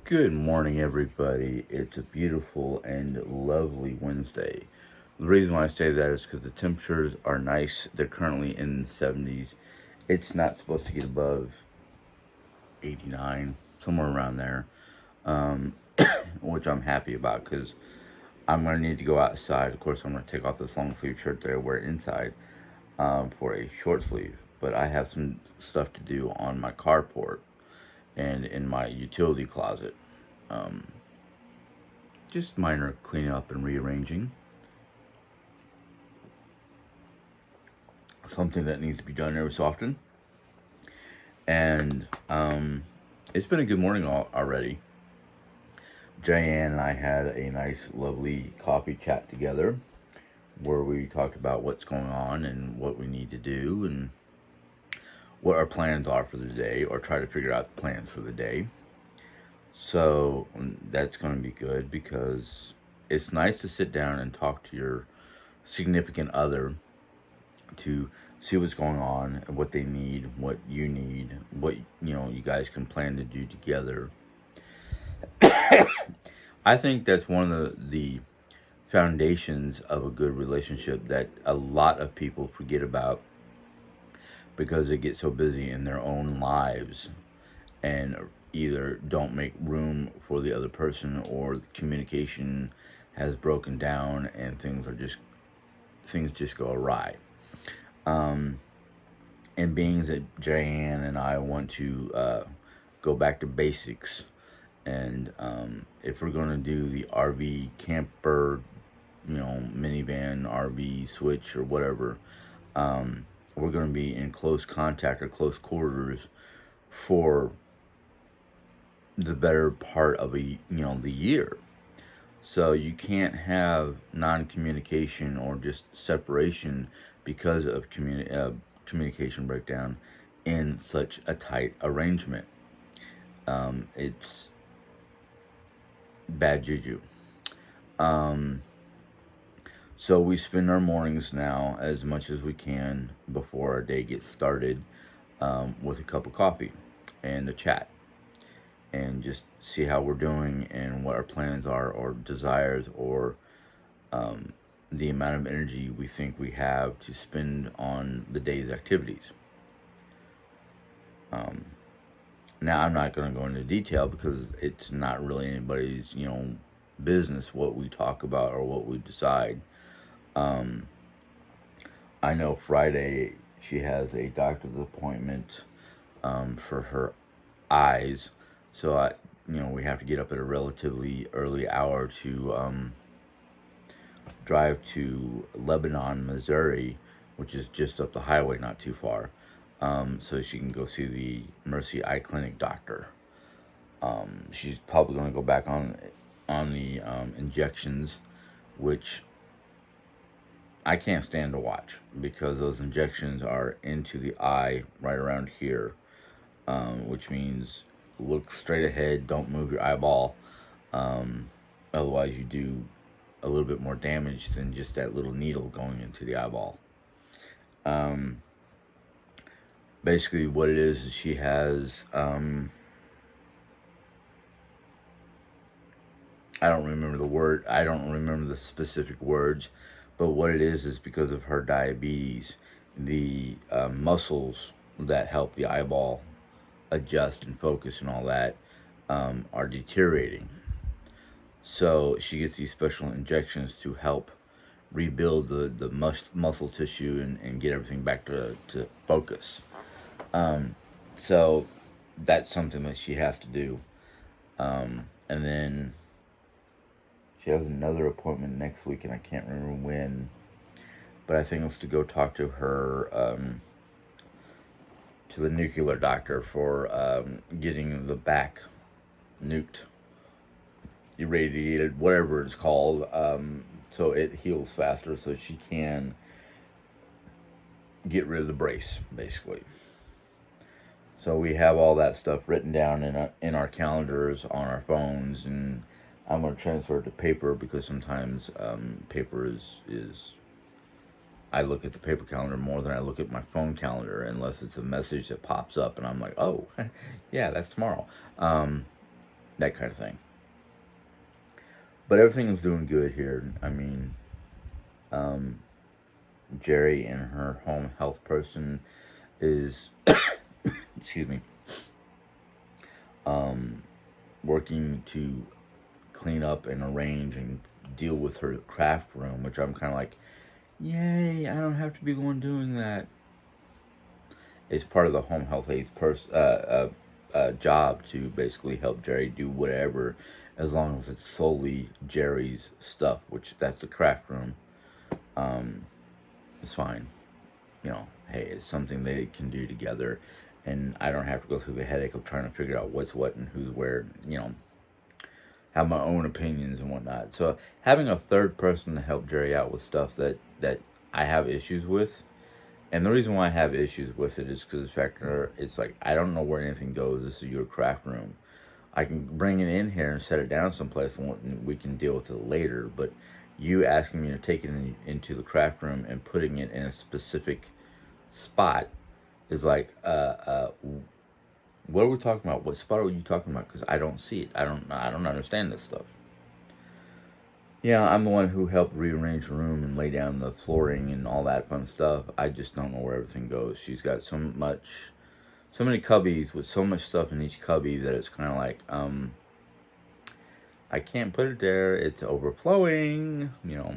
Good morning, everybody. It's a beautiful and lovely Wednesday. The reason why I say that is because the temperatures are nice. They're currently in the 70s. It's not supposed to get above 89, somewhere around there, which I'm happy about because I'm going to need to go outside. Of course, I'm going to take off this long sleeve shirt that I wear inside for a short sleeve. But I have some stuff to do on my carport and in my utility closet. Just minor cleaning up and rearranging. Something that needs to be done every so often. And it's been a good morning already. Diane and I had a nice, lovely coffee chat together where we talked about what's going on and what we need to do and what our plans are for the day, or try to figure out the plans for the day. So that's going to be good because it's nice to sit down and talk to your significant other to see what's going on and what they need, what you need, what you guys can plan to do together. I think that's one of the foundations of a good relationship that a lot of people forget about because they get so busy in their own lives and either don't make room for the other person, or the communication has broken down and things just go awry. And being that Diane and I want to go back to basics, and if we're going to do the RV camper, minivan, RV switch, or whatever, we're going to be in close contact or close quarters for the better part of the year. So you can't have non-communication or just separation because of communication breakdown in such a tight arrangement. It's bad juju. So we spend our mornings now as much as we can before our day gets started with a cup of coffee and a chat, and just see how we're doing and what our plans are, or desires, or the amount of energy we think we have to spend on the day's activities. Now, I'm not going to go into detail because it's not really anybody's, business what we talk about or what we decide. I know Friday she has a doctor's appointment for her eyes, so we have to get up at a relatively early hour to drive to Lebanon, Missouri, which is just up the highway, not too far, so she can go see the Mercy Eye Clinic doctor. She's probably going to go back on the injections, which I can't stand to watch because those injections are into the eye right around here, which means look straight ahead, don't move your eyeball. Otherwise, you do a little bit more damage than just that little needle going into the eyeball. Basically, what it is she has. I don't remember the word. I don't remember the specific words, but what it is because of her diabetes, the muscles that help the eyeball adjust and focus and all that are deteriorating. So she gets these special injections to help rebuild the muscle tissue and get everything back to focus. So that's something that she has to do. And then she has another appointment next week, and I can't remember when. But I think it's to go talk to her, to the nuclear doctor for getting the back nuked, irradiated, whatever it's called, so it heals faster, so she can get rid of the brace, basically. So we have all that stuff written down in our calendars on our phones, and I'm going to transfer it to paper because sometimes paper is I look at the paper calendar more than I look at my phone calendar, unless it's a message that pops up and I'm like, oh, yeah, that's tomorrow. that kind of thing. But everything is doing good here. I mean, um, Jerry and her home health person is, excuse me, um, working to clean up and arrange and deal with her craft room, which I'm kind of like, yay, I don't have to be the one doing that. It's part of the home health aides job to basically help Jerry do whatever, as long as it's solely Jerry's stuff, which that's the craft room. It's fine. You know, hey, it's something they can do together, and I don't have to go through the headache of trying to figure out what's what and who's where. You know, have my own opinions and whatnot. So having a third person to help Jerry out with stuff that I have issues with, and the reason why I have issues with it is because the fact that it's like I don't know where anything goes. This is your craft room. I can bring it in here and set it down someplace, and we can deal with it later. But you asking me to take it into the craft room and putting it in a specific spot is like, what are we talking about? What spot are you talking about? Because I don't see it. I don't understand this stuff. Yeah, I'm the one who helped rearrange the room and lay down the flooring and all that fun stuff. I just don't know where everything goes. She's got so many cubbies with so much stuff in each cubby that it's kind of like, I can't put it there. It's overflowing. You know,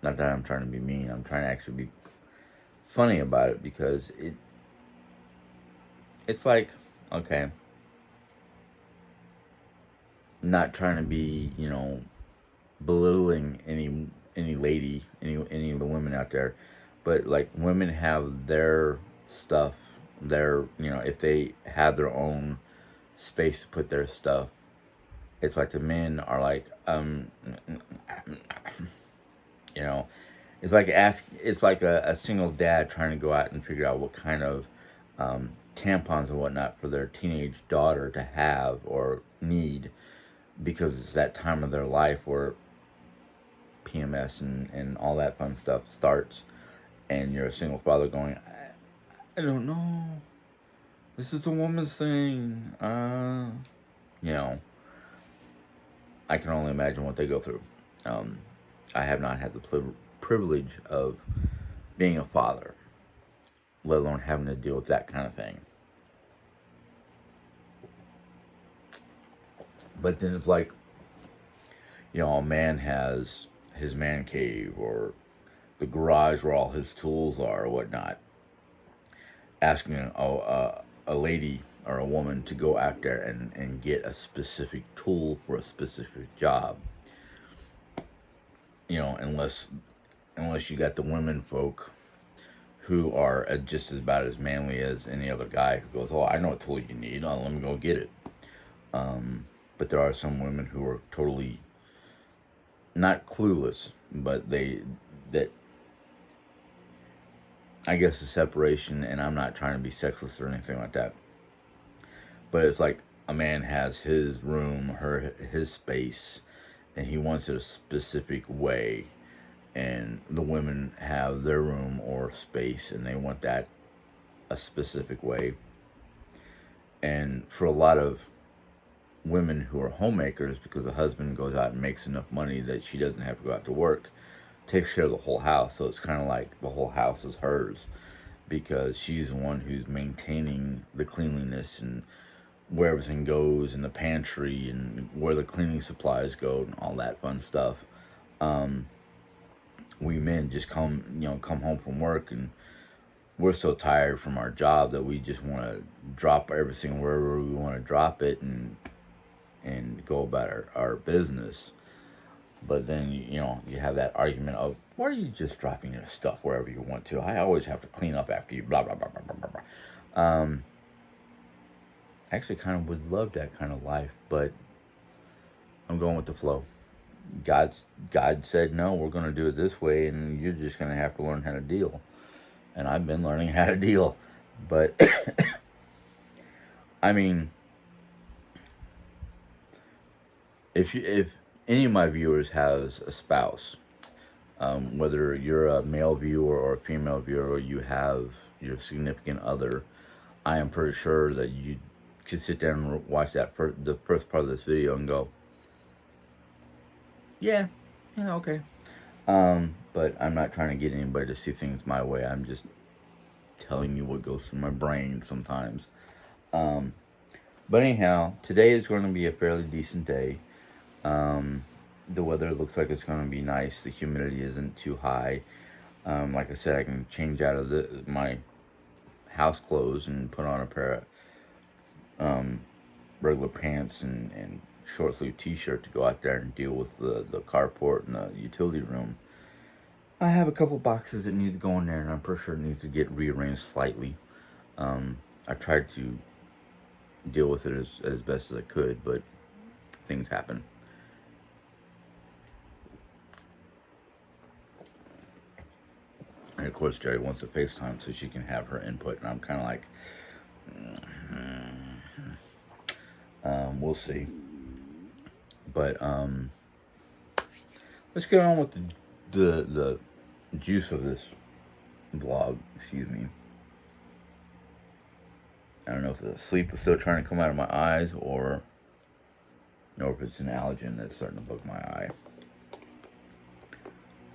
not that I'm trying to be mean. I'm trying to actually be funny about it because it's like, okay, not trying to be, you know, belittling any lady, any of the women out there, but like women have their stuff, their, you know, if they have their own space to put their stuff, it's like the men are like, you know, it's like a single dad trying to go out and figure out what kind of tampons and whatnot for their teenage daughter to have or need, because it's that time of their life where PMS and all that fun stuff starts, and you're a single father going, I don't know, this is a woman's thing, you know, I can only imagine what they go through. I have not had the privilege of being a father, let alone having to deal with that kind of thing. But then it's like, you know, a man has his man cave or the garage where all his tools are or whatnot, asking a lady or a woman to go out there and get a specific tool for a specific job. You know, unless you got the women folk who are just about as manly as any other guy who goes, oh, I know what tool you need, oh, let me go get it. But there are some women who are totally not clueless, but that I guess the separation, and I'm not trying to be sexist or anything like that, but it's like a man has his room, his space, and he wants it a specific way, and the women have their room or space and they want that a specific way. And for a lot of women who are homemakers, because the husband goes out and makes enough money that she doesn't have to go out to work, takes care of the whole house, so it's kind of like the whole house is hers, because she's the one who's maintaining the cleanliness and where everything goes in the pantry and where the cleaning supplies go and all that fun stuff. We men just come home from work, and we're so tired from our job that we just want to drop everything wherever we want to drop it and go about our business. But then, you know, you have that argument of, why are you just dropping your stuff wherever you want to? I always have to clean up after you, blah, blah, blah, blah, blah, blah. Actually kind of would love that kind of life, but I'm going with the flow. God said, no, we're going to do it this way, and you're just going to have to learn how to deal. And I've been learning how to deal. But, I mean, if any of my viewers has a spouse, whether you're a male viewer or a female viewer, or you have your significant other, I am pretty sure that you could sit down and watch the first part of this video and go, yeah, yeah, okay. But I'm not trying to get anybody to see things my way. I'm just telling you what goes through my brain sometimes. But anyhow, today is going to be a fairly decent day. The weather looks like it's going to be nice. The humidity isn't too high. Like I said, I can change out of my house clothes and put on a pair of regular pants and short sleeve t-shirt to go out there and deal with the carport and the utility room. I have a couple boxes that need to go in there, and I'm pretty sure it needs to get rearranged slightly. I tried to deal with it as best as I could, but things happen. And of course, Jerry wants to FaceTime so she can have her input, and I'm kind of like, we'll see. But let's get on with the juice of this vlog. Excuse me. I don't know if the sleep is still trying to come out of my eyes, or if it's an allergen that's starting to bug my eye.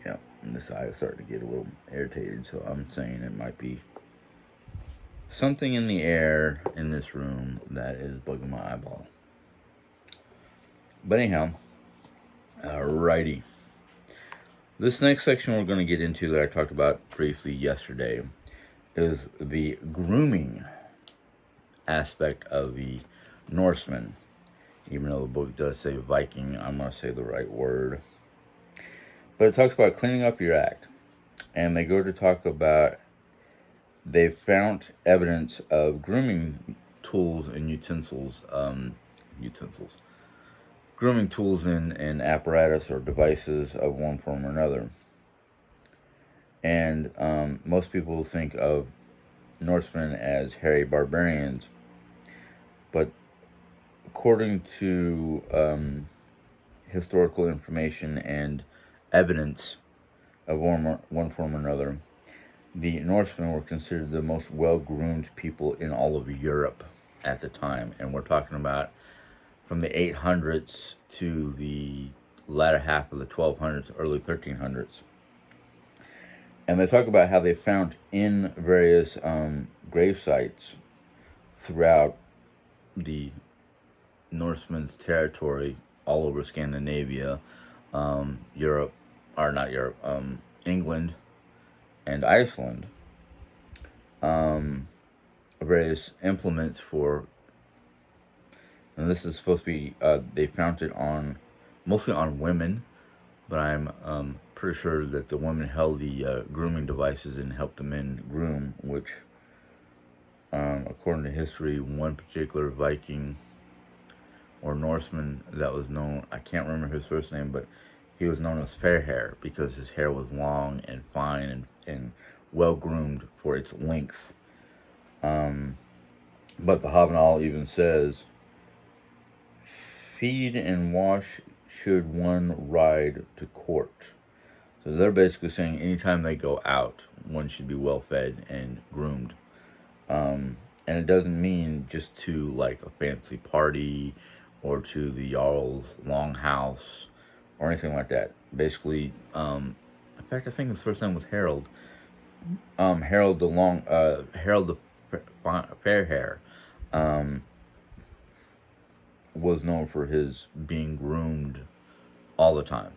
Yeah, and this eye is starting to get a little irritated, so I'm saying it might be something in the air in this room that is bugging my eyeball. But anyhow, alrighty. This next section we're going to get into that I talked about briefly yesterday is the grooming aspect of the Norsemen. Even though the book does say Viking, I'm going to say the right word. But it talks about cleaning up your act. And they go to talk about they found evidence of grooming tools and utensils. Grooming tools and apparatus or devices of one form or another. And most people think of Norsemen as hairy barbarians. But according to historical information and evidence of one form or another, the Norsemen were considered the most well-groomed people in all of Europe at the time. And we're talking about from the 800s to the latter half of the 1200s, early 1300s. And they talk about how they found in various grave sites throughout the Norsemen's territory, all over Scandinavia, Europe, or not Europe, England, and Iceland, various implements for, and this is supposed to be, they found it mostly on women, but I'm pretty sure that the women held the grooming devices and helped the men groom, which, according to history, one particular Viking or Norseman that was known, I can't remember his first name, but he was known as Fair Hair because his hair was long and fine and well groomed for its length. But the Havanal even says, feed and wash should one ride to court. So they're basically saying anytime they go out, one should be well fed and groomed. And it doesn't mean just to like a fancy party or to the Jarl's longhouse or anything like that. Basically, in fact, I think his first name was Harold. Harold the Fair Hair, was known for his being groomed all the time.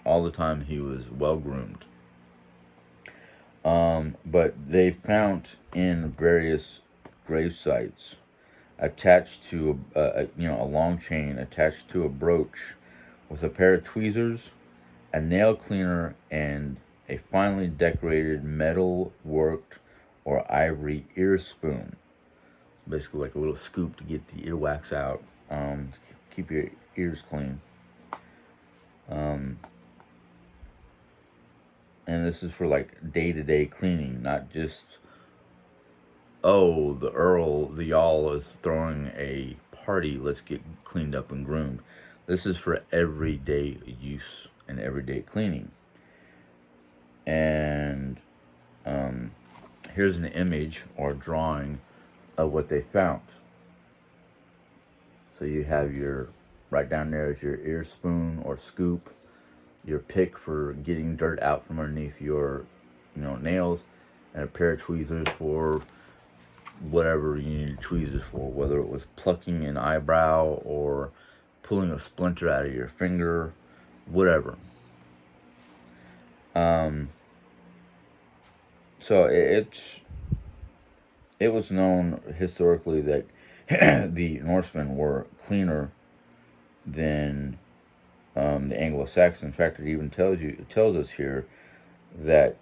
All the time he was well groomed. But they found in various grave sites attached to a long chain attached to a brooch with a pair of tweezers, a nail cleaner, and a finely decorated metal worked or ivory ear spoon. Basically like a little scoop to get the earwax out, keep your ears clean. And this is for like day-to-day cleaning, not just, oh, the Jarl is throwing a party, let's get cleaned up and groomed. This is for everyday use and everyday cleaning. And here's an image or drawing of what they found. So you have your, right down there is your ear spoon or scoop, your pick for getting dirt out from underneath your, nails, and a pair of tweezers for whatever you need tweezers for, whether it was plucking an eyebrow or pulling a splinter out of your finger, whatever. So it was known historically that the Norsemen were cleaner than the Anglo-Saxons. In fact, it tells us here that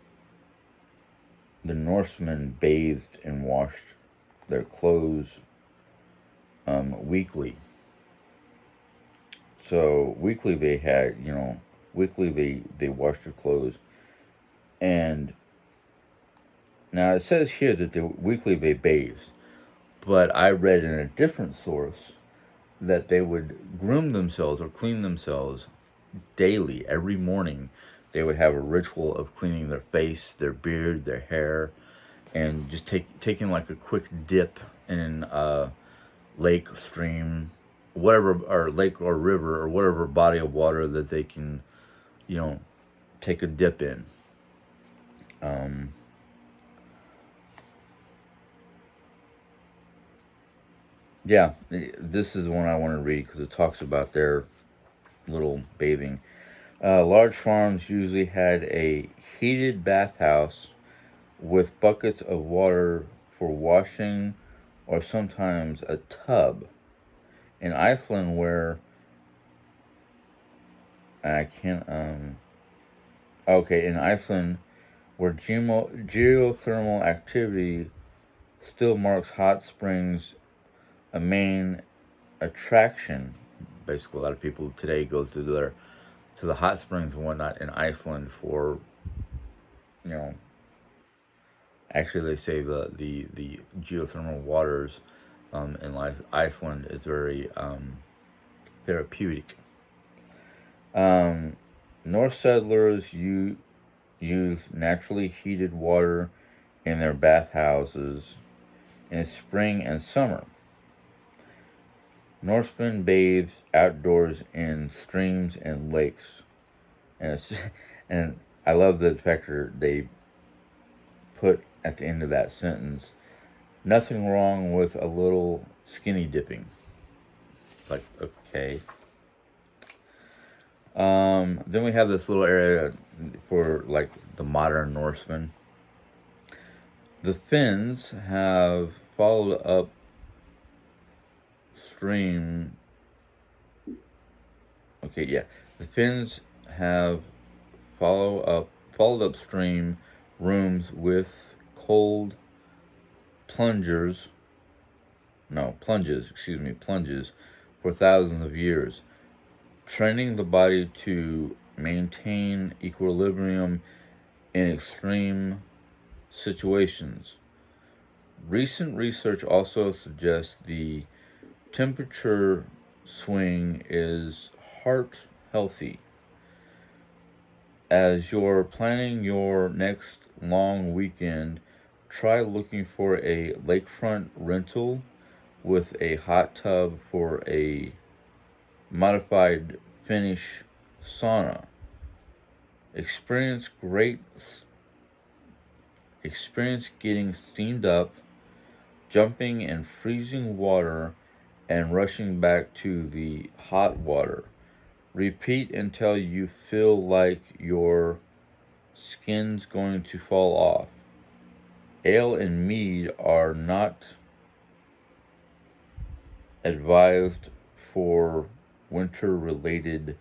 the Norsemen bathed and washed their clothes weekly. So weekly they washed their clothes. And now it says here that weekly they bathed, but I read in a different source that they would groom themselves or clean themselves daily. Every morning they would have a ritual of cleaning their face, their beard, their hair, and just taking like a quick dip in a lake, stream, whatever, or lake or river or whatever body of water that they can, take a dip in. Yeah, this is one I want to read because it talks about their little bathing. Large farms usually had a heated bathhouse with buckets of water for washing, or sometimes a tub. In Iceland, where I can't, in Iceland, where geothermal activity still marks hot springs a main attraction. Basically, a lot of people today go to the hot springs and whatnot in Iceland for, you know, actually they say the geothermal waters in Iceland is very therapeutic. Norse settlers used naturally heated water in their bathhouses in spring and summer. Norsemen bathed outdoors in streams and lakes, and and I love the fact that they put at the end of that sentence, "Nothing wrong with a little skinny dipping." Like, okay. Then we have this little area for like the modern Norsemen. The Finns have followed up stream. Okay, yeah. The Finns have followed upstream rooms with cold plunges, for thousands of years, training the body to maintain equilibrium in extreme situations. Recent research also suggests the temperature swing is heart healthy. As you're planning your next long weekend, try looking for a lakefront rental with a hot tub for a modified Finnish sauna. Experience getting steamed up, jumping in freezing water, and rushing back to the hot water. Repeat until you feel like your skin's going to fall off. Ale and mead are not advised for winter-related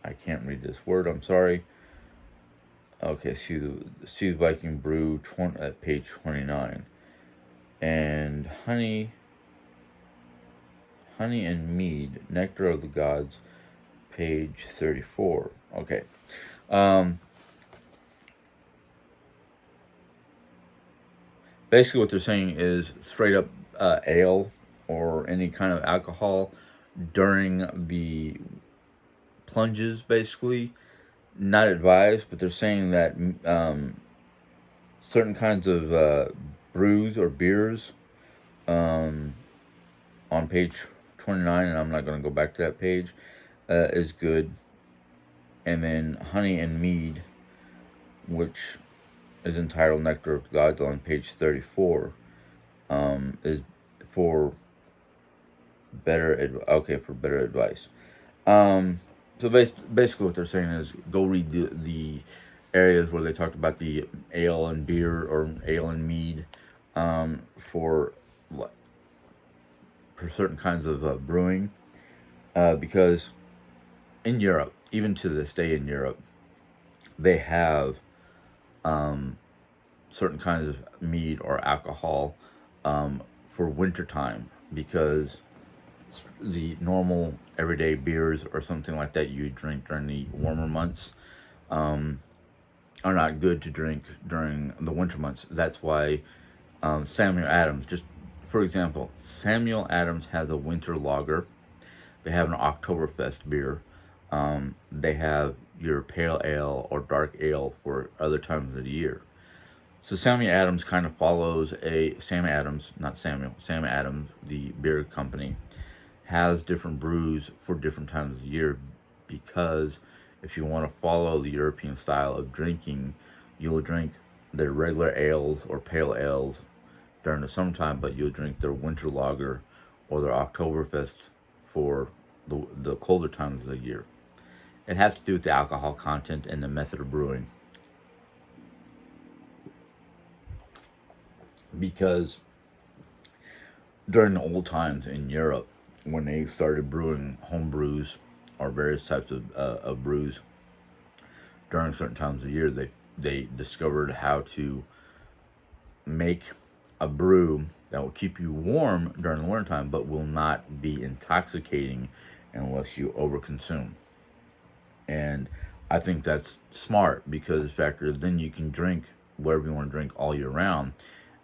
I can't read this word, I'm sorry. Okay, see the Viking Brew at page 29. And honey and mead, nectar of the gods, page 34. Okay. Basically what they're saying is straight up ale or any kind of alcohol during the plunges, basically not advised, but they're saying that certain kinds of brews or beers um, on page 29, and I'm not going to go back to that page, is good. And then honey and mead, which is entitled Nectar of Gods on page 34, is for for better advice. So basically, what they're saying is go read the areas where they talked about the ale and beer or ale and mead for certain kinds of brewing, because in Europe, even to this day in Europe, they have certain kinds of mead or alcohol for wintertime, because the normal everyday beers or something like that you drink during the warmer months are not good to drink during the winter months. That's why Samuel Adams, just for example, Samuel Adams has a winter lager. They have an Oktoberfest beer. They have your pale ale or dark ale for other times of the year. So Samuel Adams kind of follows Sam Adams, not Samuel, Sam Adams, the beer company, has different brews for different times of the year, because if you want to follow the European style of drinking, you'll drink their regular ales or pale ales during the summertime, but you'll drink their winter lager or their Oktoberfest for the colder times of the year. It has to do with the alcohol content and the method of brewing. Because during the old times in Europe, when they started brewing home brews or various types of brews during certain times of the year, they discovered how to make a brew that will keep you warm during the winter time, but will not be intoxicating unless you overconsume. And I think that's smart, because factor then you can drink whatever you want to drink all year round,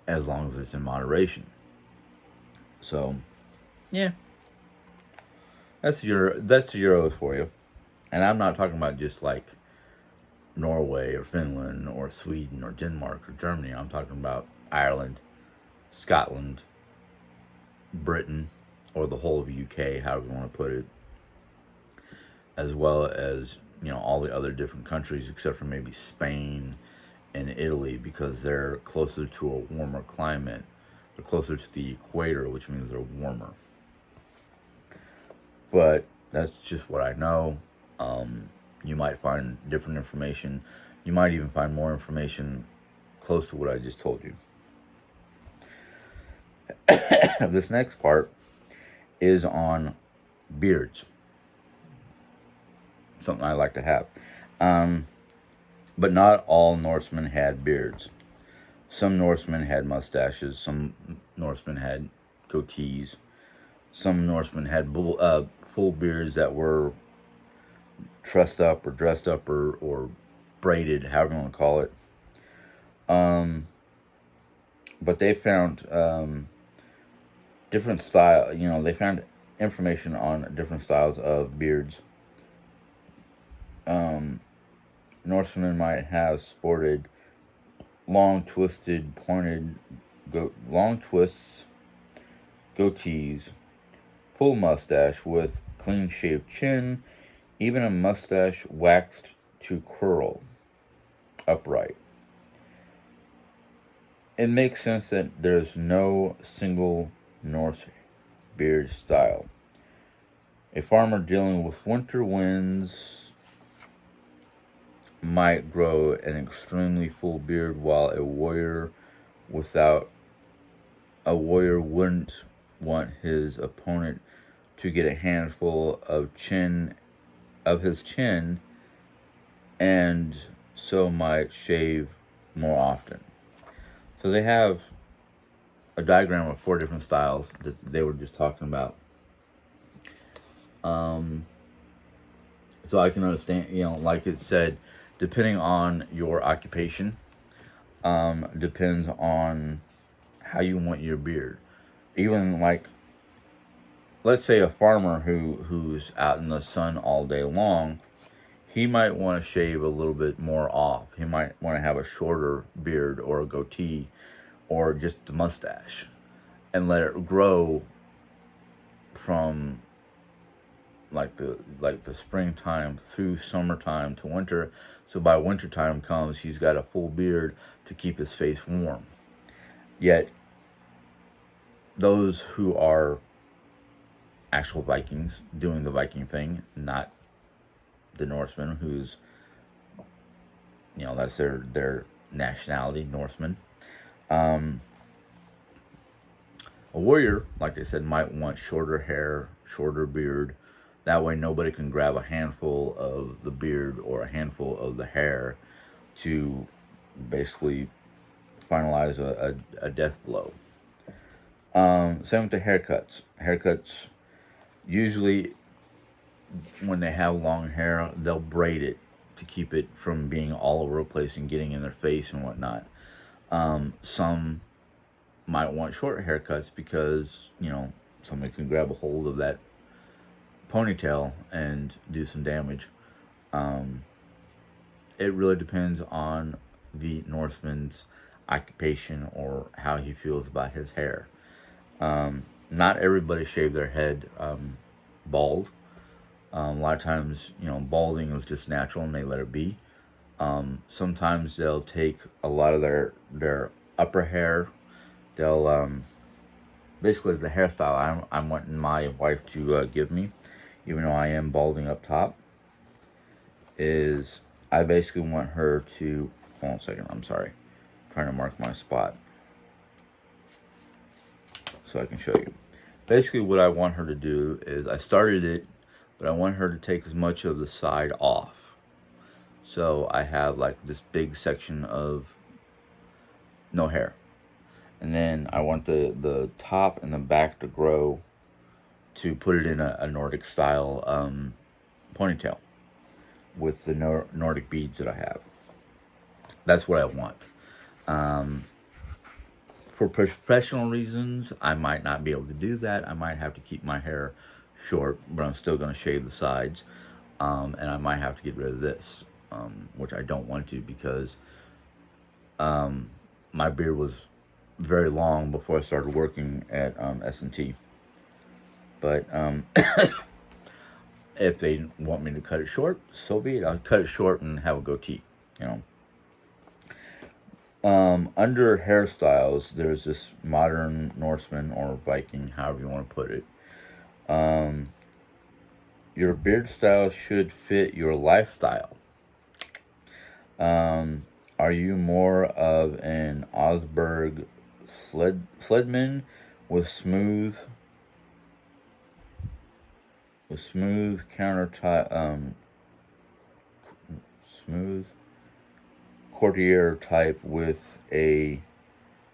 as long as it's in moderation. So, yeah, that's the Euros for you. And I'm not talking about just like Norway or Finland or Sweden or Denmark or Germany. I'm talking about Ireland, Scotland, Britain, or the whole of UK, however you want to put it, as well as all the other different countries except for maybe Spain and Italy, because they're closer to a warmer climate. They're closer to the equator, which means they're warmer. But that's just what I know. You might find different information. You might even find more information close to what I just told you. This next part is on beards. Something I like to have. But not all Norsemen had beards. Some Norsemen had mustaches. Some Norsemen had goatees. Some Norsemen had full beards that were trussed up or dressed up or braided, however you want to call it. But they found different style. They found information on different styles of beards. Norsemen might have sported long twisted, pointed, long twists, goatees, full mustache with clean shaved chin, even a mustache waxed to curl upright. It makes sense that there's no single Norse beard style. A farmer dealing with winter winds might grow an extremely full beard, while a warrior wouldn't want his opponent to get a handful of his chin, and so might shave more often. So they have a diagram of 4 different styles that they were just talking about. So I can understand, like it said, depending on your occupation, depends on how you want your beard. Even like, let's say a farmer who's out in the sun all day long, he might want to shave a little bit more off. He might want to have a shorter beard or a goatee or just the mustache and let it grow from like the springtime through summertime to winter. So by wintertime comes, he's got a full beard to keep his face warm. Yet those who are actual Vikings doing the Viking thing, not the Norsemen, who's, that's their nationality, Norsemen. A warrior, like I said, might want shorter hair, shorter beard. That way nobody can grab a handful of the beard or a handful of the hair to basically finalize a death blow. Same with the haircuts. Haircuts, usually when they have long hair, they'll braid it to keep it from being all over the place and getting in their face and whatnot. Some might want short haircuts because, somebody can grab a hold of that ponytail and do some damage. It really depends on the Norseman's occupation or how he feels about his hair. Not everybody shave their head bald. A lot of times, balding is just natural and they let it be. Sometimes they'll take a lot of their upper hair. They'll basically the hairstyle I'm wanting my wife to give me, even though I am balding up top, is I basically want her to. Hold on a second. I'm sorry. I'm trying to mark my spot so I can show you. Basically, what I want her to do is I started it, but I want her to take as much of the side off. So I have like this big section of no hair. And then I want the top and the back to grow to put it in a Nordic style ponytail with the Nordic beads that I have. That's what I want. For professional reasons, I might not be able to do that. I might have to keep my hair short, but I'm still going to shave the sides. And I might have to get rid of this, which I don't want to because my beard was very long before I started working at S&T. But if they want me to cut it short, so be it. I'll cut it short and have a goatee, Under hairstyles, there's this modern Norseman or Viking, however you want to put it. Your beard style should fit your lifestyle. Are you more of an Osberg Sledman with smooth counter smooth courtier type with a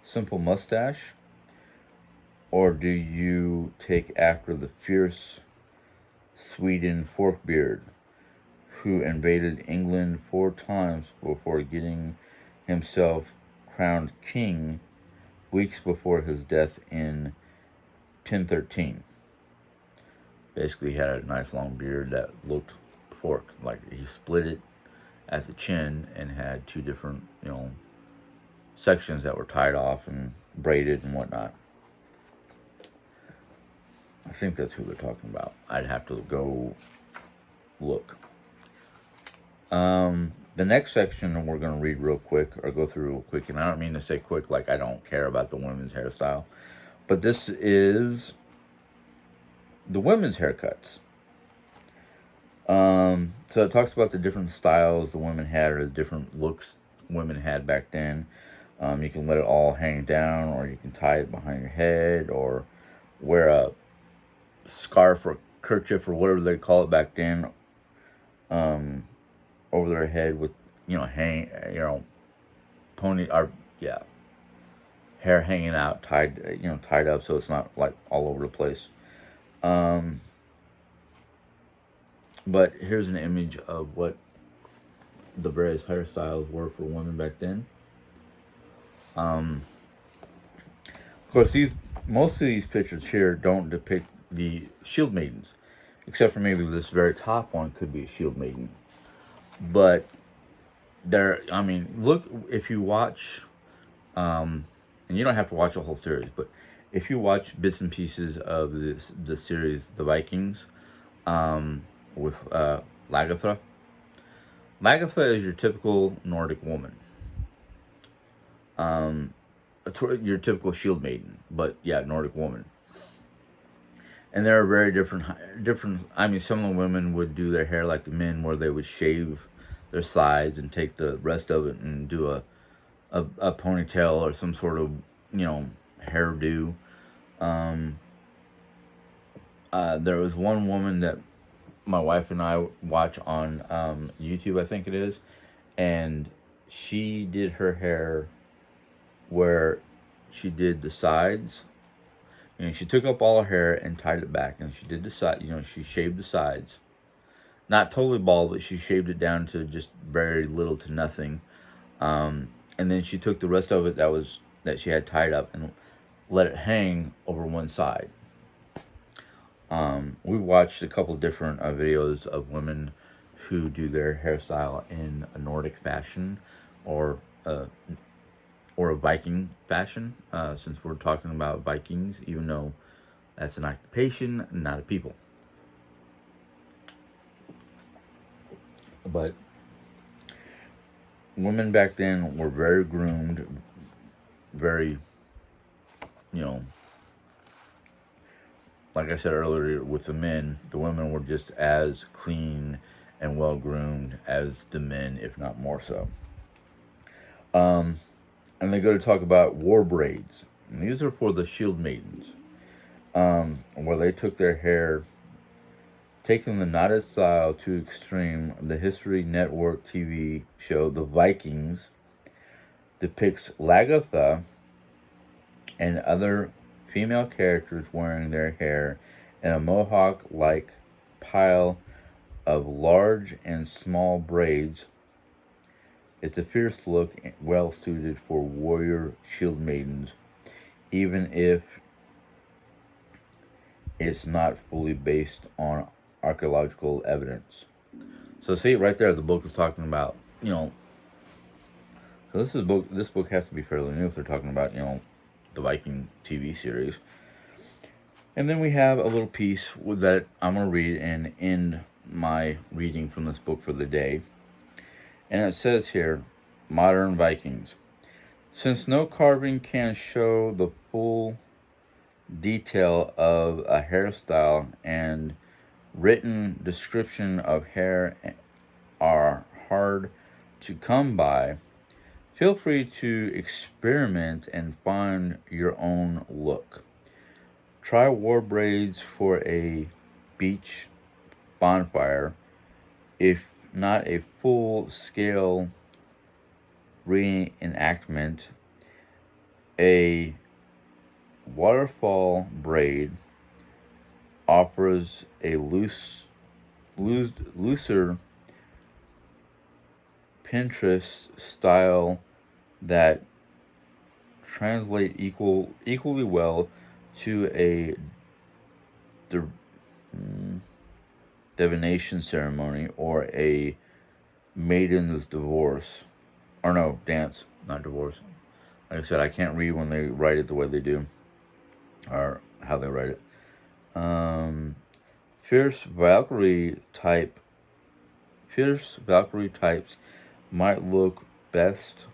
simple mustache, or do you take after the fierce Sweden Forkbeard, who invaded England 4 times before getting himself crowned king weeks before his death in 1013? Basically, he had a nice long beard that looked forked, like he split it at the chin and had 2 different, sections that were tied off and braided and whatnot. I think that's who they're talking about. I'd have to go look. The next section we're going to read real quick, or go through real quick, and I don't mean to say quick like I don't care about the women's hairstyle, but this is the women's haircuts. So it talks about the different styles the women had, or the different looks women had back then. You can let it all hang down, or you can tie it behind your head, or wear a scarf or kerchief or whatever they call it back then, over their head with, pony, or, hair hanging out, tied up so it's not like all over the place. But here's an image of what the various hairstyles were for women back then. Of course, most of these pictures here don't depict the shield maidens, except for maybe this very top one could be a shield maiden. But there, I mean, look, if you watch, and you don't have to watch a whole series, but if you watch bits and pieces of the series, The Vikings, with Lagertha. Lagertha is your typical Nordic woman, your typical shield maiden, but yeah, Nordic woman. And there are very different. I mean, some of the women would do their hair like the men, where they would shave their sides and take the rest of it and do a ponytail or some sort of hairdo. Um, there was one woman that my wife and I watch on YouTube, I think it is, and she did her hair where she did the sides. She took up all her hair and tied it back, and she did the side. She shaved the sides, not totally bald, but she shaved it down to just very little to nothing. And then she took the rest of it that she had tied up and let it hang over one side. We watched a couple different videos of women who do their hairstyle in a Nordic fashion, or a Viking fashion. Since we're talking about Vikings, even though that's an occupation, not a people. But women back then were very groomed, very, you know, like I said earlier, with the men, the women were just as clean and well groomed as the men, if not more so. And they go to talk about war braids. And these are for the shield maidens, where they took their hair, taking the knotted style to extreme. The History Network TV show The Vikings depicts Lagertha and other female characters wearing their hair in a mohawk-like pile of large and small braids. It's a fierce look, well suited for warrior shield maidens, even if it's not fully based on archaeological evidence. So see right there, the book is talking about, so this book has to be fairly new if they're talking about, the Viking TV series. And then we have a little piece that I'm going to read and end my reading from this book for the day. And it says here, Modern Vikings. Since no carving can show the full detail of a hairstyle and written description of hair are hard to come by, feel free to experiment and find your own look. Try war braids for a beach bonfire, if not a full-scale reenactment. A waterfall braid offers a looser Pinterest style that translate equally well to a divination ceremony or a maiden's divorce. Or no, dance, not divorce. Like I said, I can't read when they write it the way they do, or how they write it. Fierce Valkyrie types might look best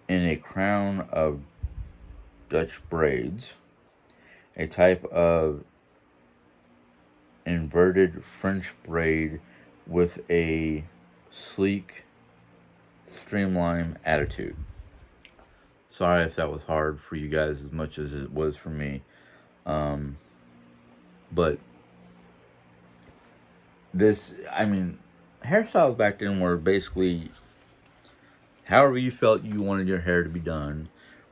in a crown of Dutch braids, a type of inverted French braid with a sleek, streamlined attitude. Sorry if that was hard for you guys as much as it was for me. But hairstyles back then were basically however you felt you wanted your hair to be done,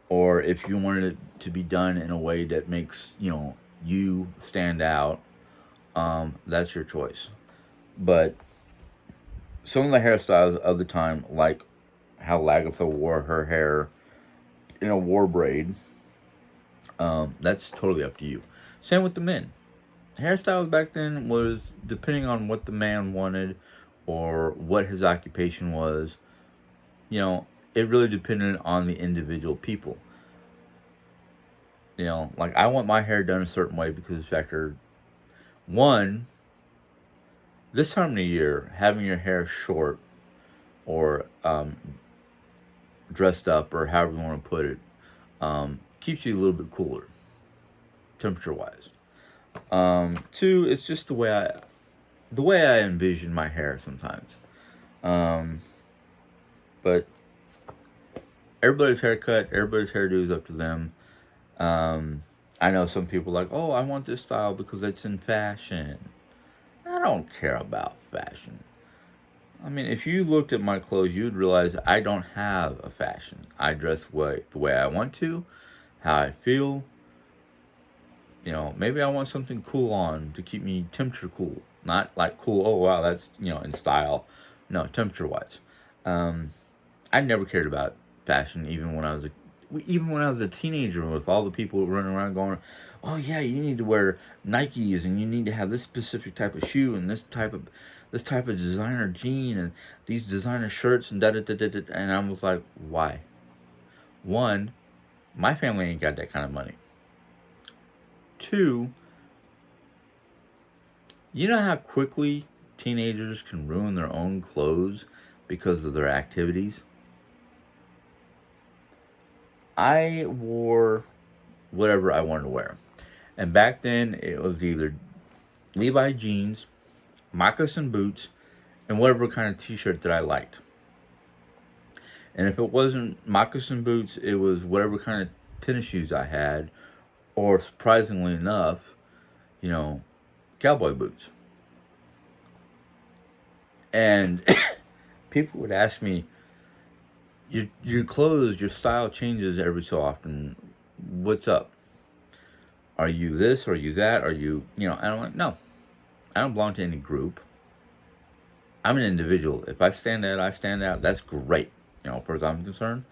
or if you wanted it to be done in a way that makes, you stand out, that's your choice. But some of the hairstyles of the time, like how Lagertha wore her hair in a war braid, that's totally up to you. Same with the men. Hairstyles back then was depending on what the man wanted, or what his occupation was. You know, it really depended on the individual people. You know, like I want my hair done a certain way because of the factor one, this time of the year, having your hair short or dressed up or however you want to put it, keeps you a little bit cooler, temperature wise. Two, it's just the way I envision my hair sometimes. Um, but everybody's haircut, everybody's hairdo is up to them. I know some people are like, oh, I want this style because it's in fashion. I don't care about fashion. I mean, if you looked at my clothes, you'd realize I don't have a fashion. I dress the way I want to, how I feel. You know, maybe I want something cool on to keep me temperature cool. Not like cool, oh wow, that's, in style. No, temperature wise. I never cared about fashion even when I was a teenager with all the people running around going, "Oh yeah, you need to wear Nikes and you need to have this specific type of shoe and this type of designer jean and these designer shirts and da da da da da." And I was like, "Why?" One, my family ain't got that kind of money. Two, you know how quickly teenagers can ruin their own clothes because of their activities? I wore whatever I wanted to wear. And back then, it was either Levi jeans, moccasin boots, and whatever kind of t shirt that I liked. And if it wasn't moccasin boots, it was whatever kind of tennis shoes I had, or surprisingly enough, you know, cowboy boots. And people would ask me, your clothes, your style changes every so often. What's up? Are you this? Are you that? Are you, and I'm like, no, I don't belong to any group. I'm an individual. If I stand out, I stand out. That's great, as far as I'm concerned.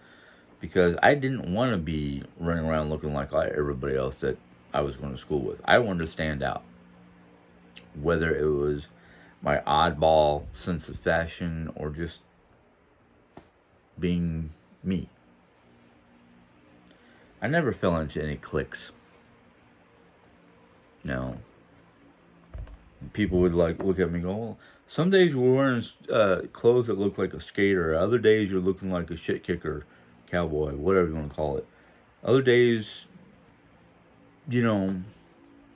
Because I didn't want to be running around looking like everybody else that I was going to school with. I wanted to stand out. Whether it was my oddball sense of fashion or just being me. I never fell into any cliques. No. People would like look at me and go, well, some days you're wearing clothes that look like a skater. Other days you're looking like a shit kicker, cowboy, whatever you want to call it. Other days, you know,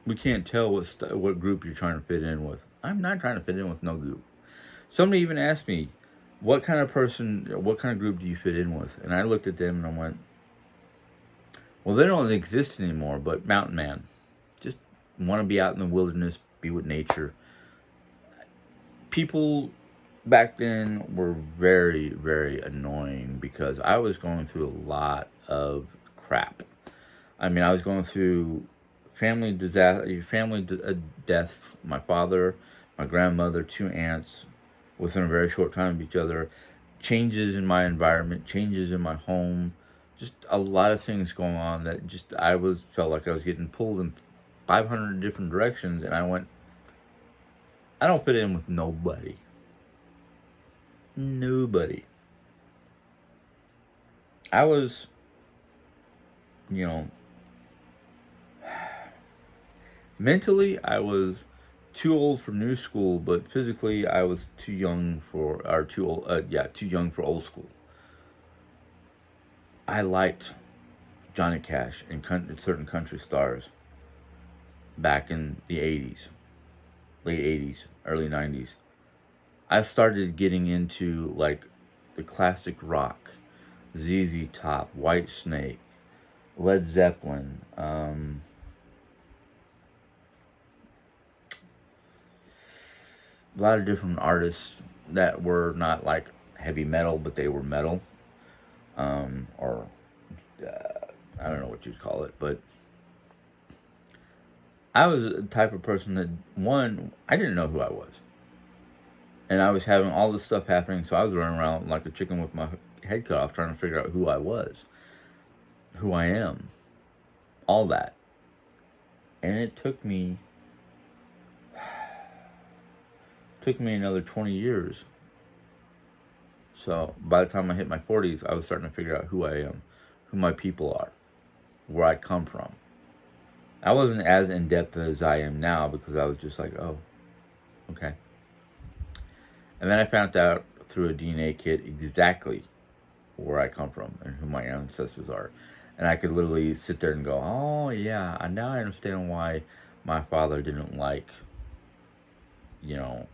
we can't tell what group you're trying to fit in with. I'm not trying to fit in with no group. Somebody even asked me, what kind of group do you fit in with? And I looked at them and I went, well, they don't exist anymore, but mountain man. Just want to be out in the wilderness, be with nature. People back then were very, very annoying because I was going through a lot of crap. I mean, I was going through family disaster, deaths. My father, my grandmother, two aunts, within a very short time of each other. Changes in my environment, changes in my home, just a lot of things going on that just felt like I was getting pulled in 500 different directions, and I went, I don't fit in with nobody. Nobody. I was, you know, mentally I was too old for new school, but physically I was too young too young for old school. I liked Johnny Cash and certain country stars back in the 80s, late 80s, early 90s. I started getting into like the classic rock, ZZ Top, White Snake, Led Zeppelin, a lot of different artists that were not like heavy metal, but they were metal, or I don't know what you'd call it, but I was a type of person that one, I didn't know who I was, and I was having all this stuff happening, so I was running around like a chicken with my head cut off, trying to figure out who I was, who I am, all that, took me another 20 years. So by the time I hit my 40s, I was starting to figure out who I am, who my people are, where I come from. I wasn't as in depth as I am now because I was just like, oh, okay. And then I found out through a DNA kit exactly where I come from and who my ancestors are. And I could literally sit there and go, oh, yeah, now I understand why my father didn't like, you know,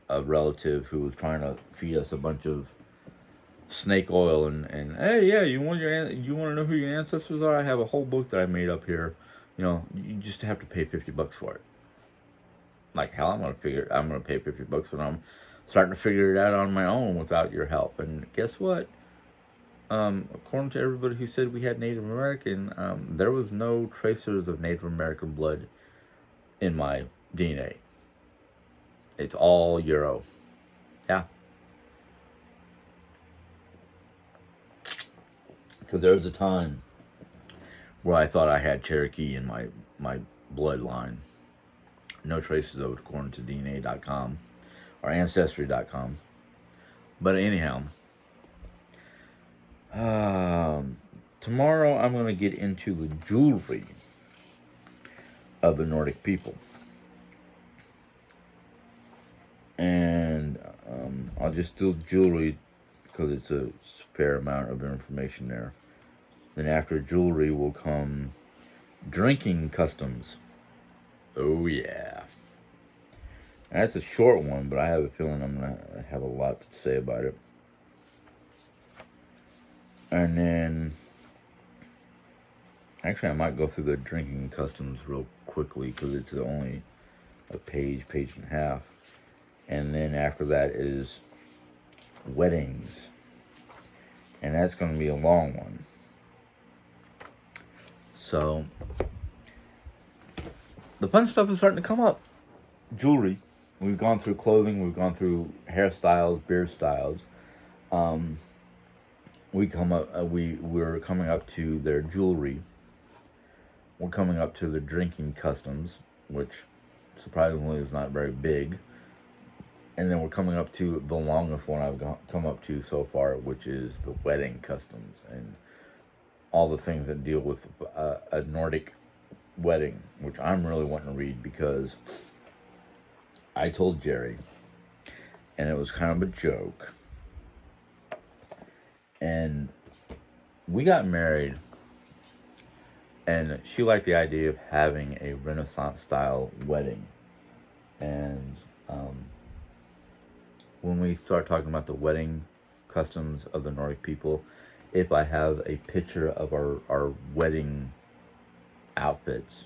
a relative who was trying to feed us a bunch of snake oil and hey, yeah, you want to know who your ancestors are? I have a whole book that I made up here. You know, you just have to pay $50 for it. Like hell, I'm gonna pay $50 when I'm starting to figure it out on my own without your help. And guess what? According to everybody who said we had Native American, there was no tracers of Native American blood in my DNA. It's all Euro. Yeah. Because there was a time where I thought I had Cherokee in my bloodline. No traces of it according to DNA.com or Ancestry.com. But anyhow, tomorrow I'm going to get into the jewelry of the Nordic people. And I'll just do jewelry because it's a fair amount of information there. Then after jewelry will come drinking customs. Oh yeah. And that's a short one, but I have a feeling I'm going to have a lot to say about it. And then, actually I might go through the drinking customs real quickly because it's only a page and a half. And then after that is weddings. And that's going to be a long one. So, the fun stuff is starting to come up. Jewelry. We've gone through clothing. We've gone through hairstyles, beard styles. We're coming up to their jewelry. We're coming up to the drinking customs, which surprisingly is not very big. And then we're coming up to the longest one I've come up to so far, which is the wedding customs and all the things that deal with a Nordic wedding, which I'm really wanting to read because I told Jerry, and it was kind of a joke, and we got married, and she liked the idea of having a Renaissance-style wedding, and when we start talking about the wedding customs of the Nordic people, if I have a picture of our wedding outfits,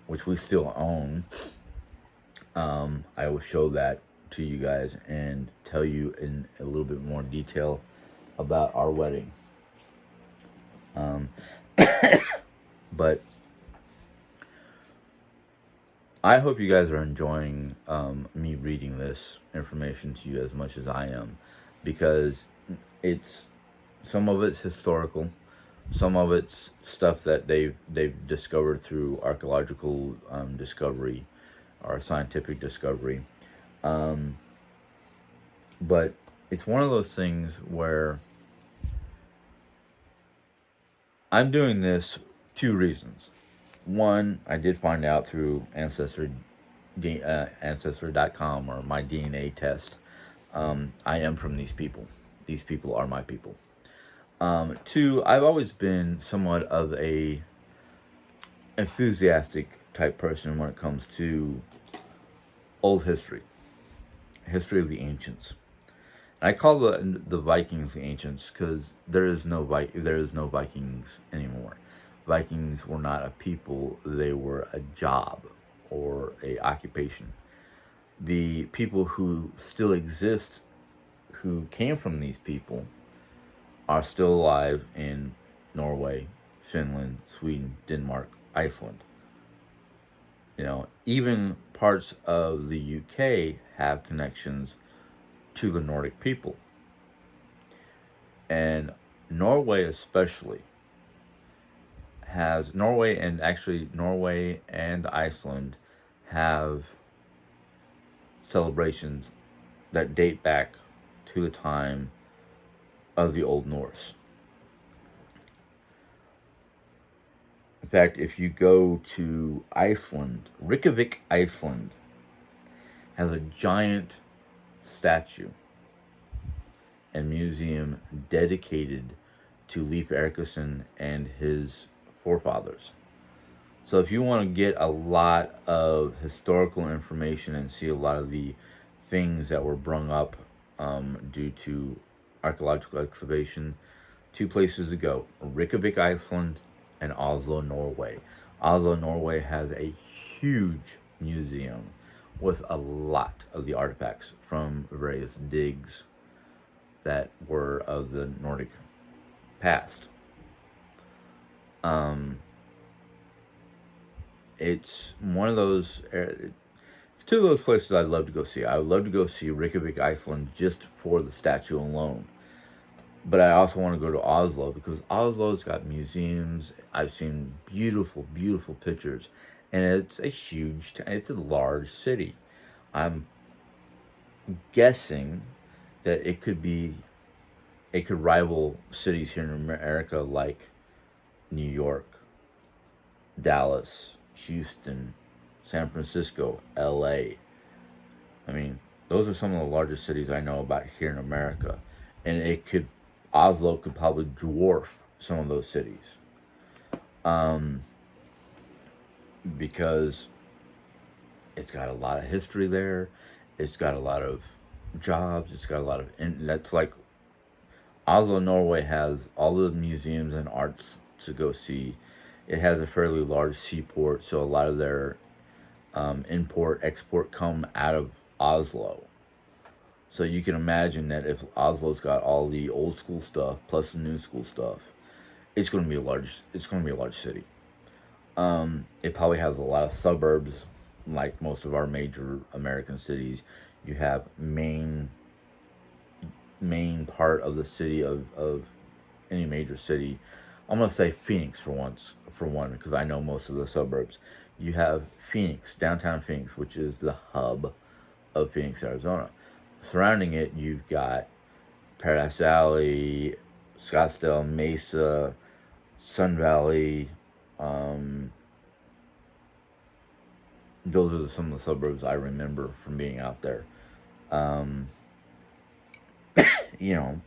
which we still own, I will show that to you guys and tell you in a little bit more detail about our wedding. But I hope you guys are enjoying me reading this information to you as much as I am, because some of it's historical, some of it's stuff that they've discovered through archaeological discovery or scientific discovery. But it's one of those things where I'm doing this 2 reasons. One, I did find out through Ancestry.com or my DNA test. I am from these people. These people are my people. 2, I've always been somewhat of a enthusiastic type person when it comes to old history of the ancients. And I call the Vikings the ancients because there is no Vikings anymore. Vikings were not a people; they were a job or a occupation. The people who still exist, who came from these people, are still alive in Norway, Finland, Sweden, Denmark, Iceland. You know, even parts of the UK have connections to the Nordic people. And Norway especially has, Norway and Iceland have celebrations that date back to the time of the Old Norse. In fact, if you go to Iceland, Reykjavik, Iceland, has a giant statue and museum dedicated to Leif Erikson and his forefathers. So if you want to get a lot of historical information and see a lot of the things that were brung up due to archaeological excavation, two places to go: Reykjavik, Iceland, and Oslo, Norway. Oslo, Norway has a huge museum with a lot of the artifacts from various digs that were of the Nordic past. It's one of those. It's two of those places I'd love to go see. I would love to go see Reykjavik, Iceland, just for the statue alone. But I also want to go to Oslo because Oslo's got museums. I've seen beautiful, beautiful pictures, and it's a huge. It's a large city. I'm guessing that it could rival cities here in America like New York, Dallas, Houston, San Francisco, LA. I mean, those are some of the largest cities I know about here in America. And Oslo could probably dwarf some of those cities. Because it's got a lot of history there. It's got a lot of jobs. It's got a lot of, and that's like Oslo, Norway has all the museums and arts to go see. It has a fairly large seaport, so a lot of their import, export come out of Oslo. So you can imagine that if Oslo's got all the old school stuff plus the new school stuff, it's going to be a large. It's going to be a large city. It probably has a lot of suburbs, like most of our major American cities. You have main part of the city of any major city. I'm gonna say Phoenix for one, because I know most of the suburbs. You have Phoenix, downtown Phoenix, which is the hub of Phoenix, Arizona. Surrounding it, you've got Paradise Valley, Scottsdale, Mesa, Sun Valley. Those are some of the suburbs I remember from being out there. You know,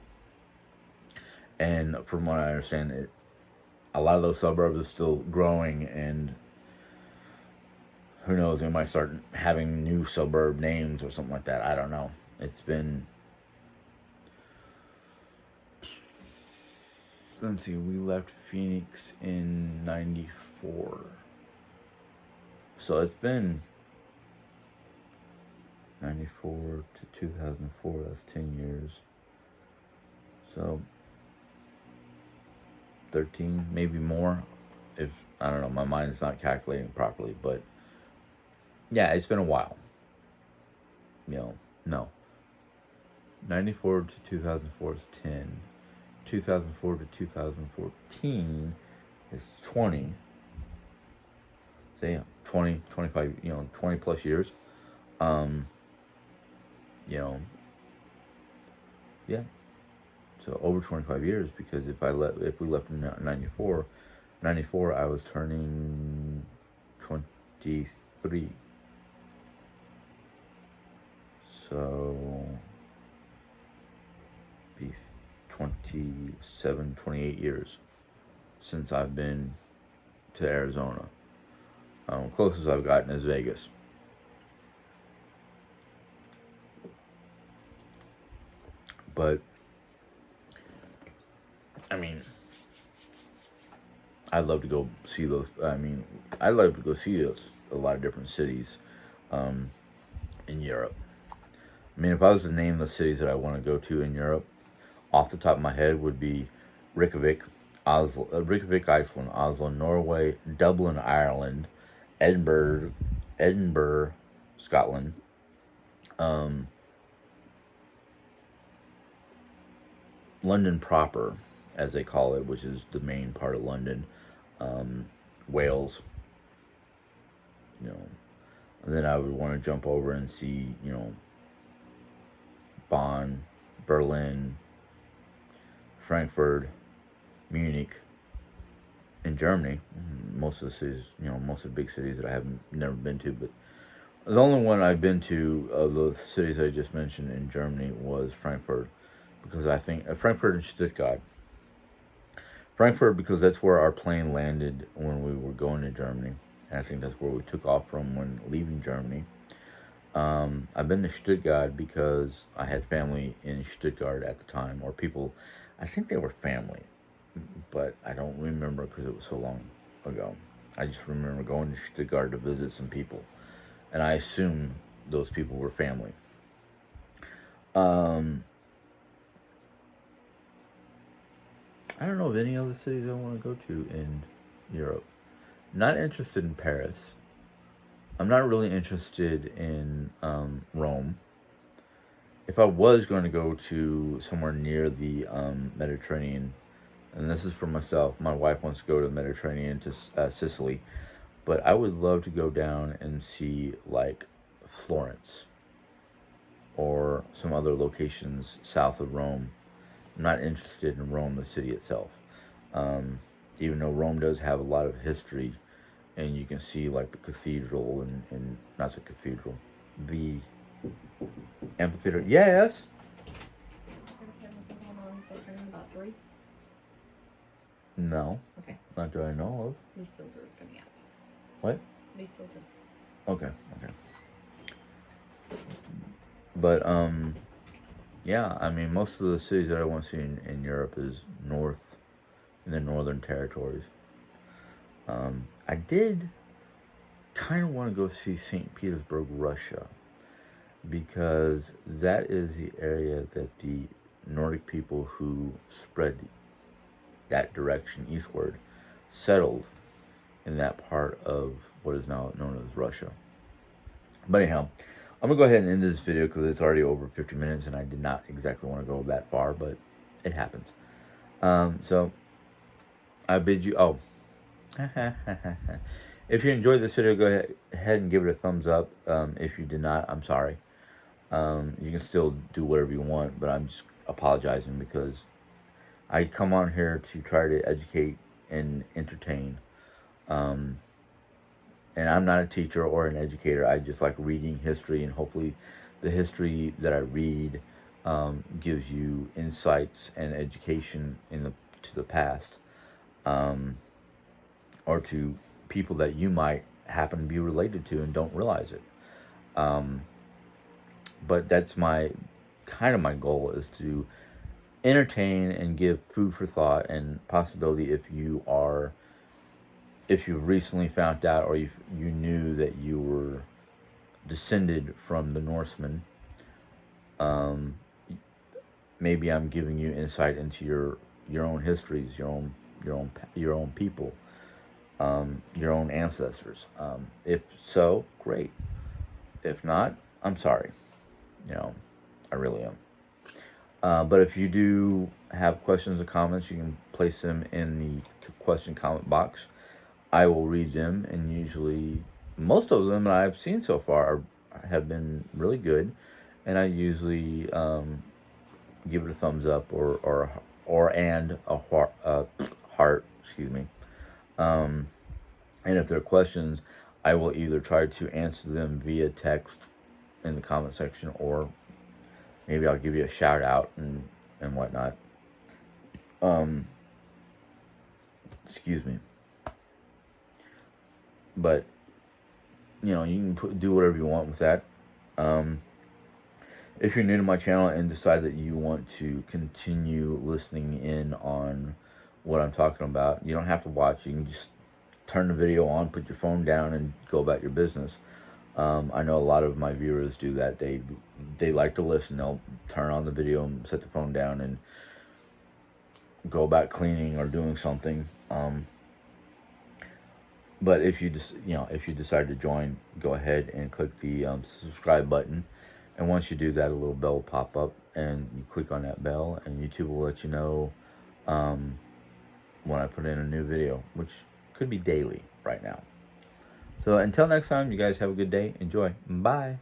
and from what I understand, a lot of those suburbs are still growing, and who knows, we might start having new suburb names or something like that. I don't know. It's been, let's see, we left Phoenix in 94. So it's been 94 to 2004, that's 10 years. So 13, maybe more. If I don't know, my mind's not calculating properly, but yeah, it's been a while. No. 94 to 2004 is 10. 2004 to 2014 is 20. So yeah, 20, 25, 20 plus years. Yeah. So over 25 years, because if we left in 94, I was turning 23. So be 27, 28 years since I've been to Arizona. Closest I've gotten is Vegas. But I mean, I'd love to go see those. I'd love to go see a lot of different cities in Europe. I mean, if I was to name the cities that I want to go to in Europe, off the top of my head would be Reykjavik, Reykjavik, Iceland, Oslo, Norway, Dublin, Ireland, Edinburgh, Scotland, London proper, as they call it, which is the main part of London, Wales, and then I would want to jump over and see, Bonn, Berlin, Frankfurt, Munich, in Germany. Most of the cities, most of the big cities that I haven't never been to, but the only one I've been to of the cities I just mentioned in Germany was Frankfurt, because I think Frankfurt and Stuttgart. Frankfurt because that's where our plane landed when we were going to Germany, and I think that's where we took off from when leaving Germany. I've been to Stuttgart because I had family in Stuttgart at the time, or people, I think they were family, but I don't remember because it was so long ago. I just remember going to Stuttgart to visit some people, and I assume those people were family. I don't know of any other cities I want to go to in Europe. Not interested in Paris. I'm not really interested in Rome. If I was going to go to somewhere near the Mediterranean, and this is for myself, my wife wants to go to the Mediterranean to Sicily, but I would love to go down and see like Florence or some other locations south of Rome. I'm not interested in Rome, the city itself. Even though Rome does have a lot of history, and you can see like the cathedral and not the cathedral, the amphitheater. Yes. About 3? No. Okay. Not that I know of. Leaf filter is coming out. What? Leaf filter. Okay. But yeah, I mean, most of the cities that I want to see in Europe is north, in the northern territories. I did kind of want to go see St. Petersburg, Russia, because that is the area that the Nordic people who spread that direction eastward settled in that part of what is now known as Russia. But anyhow, I'm going to go ahead and end this video because it's already over 50 minutes and I did not exactly want to go that far, but it happens. So I bid you, if you enjoyed this video, go ahead and give it a thumbs up. If you did not, I'm sorry. You can still do whatever you want, but I'm just apologizing because I come on here to try to educate and entertain. And I'm not a teacher or an educator. I just like reading history, and hopefully the history that I read gives you insights and education to the past, or to people that you might happen to be related to and don't realize it. But that's my goal, is to entertain and give food for thought and possibility if you recently found out, or if you knew that you were descended from the Norsemen. Maybe I'm giving you insight into your own histories, your own people, your own ancestors. If so, great. If not, I'm sorry. I really am. But if you do have questions or comments, you can place them in the question comment box. I will read them, and usually most of them that I've seen so far have been really good, and I usually give it a thumbs up or a heart, excuse me. And if there are questions, I will either try to answer them via text in the comment section, or maybe I'll give you a shout out and whatnot. Excuse me. But you can do whatever you want with that. If you're new to my channel and decide that you want to continue listening in on what I'm talking about, you don't have to watch. You can just turn the video on, put your phone down, and go about your business. I know a lot of my viewers do that. They like to listen. They'll turn on the video and set the phone down and go about cleaning or doing something. But if you decide to join, go ahead and click the subscribe button. And once you do that, a little bell will pop up, and you click on that bell, and YouTube will let you know when I put in a new video, which could be daily right now. So until next time, you guys have a good day. Enjoy. Bye.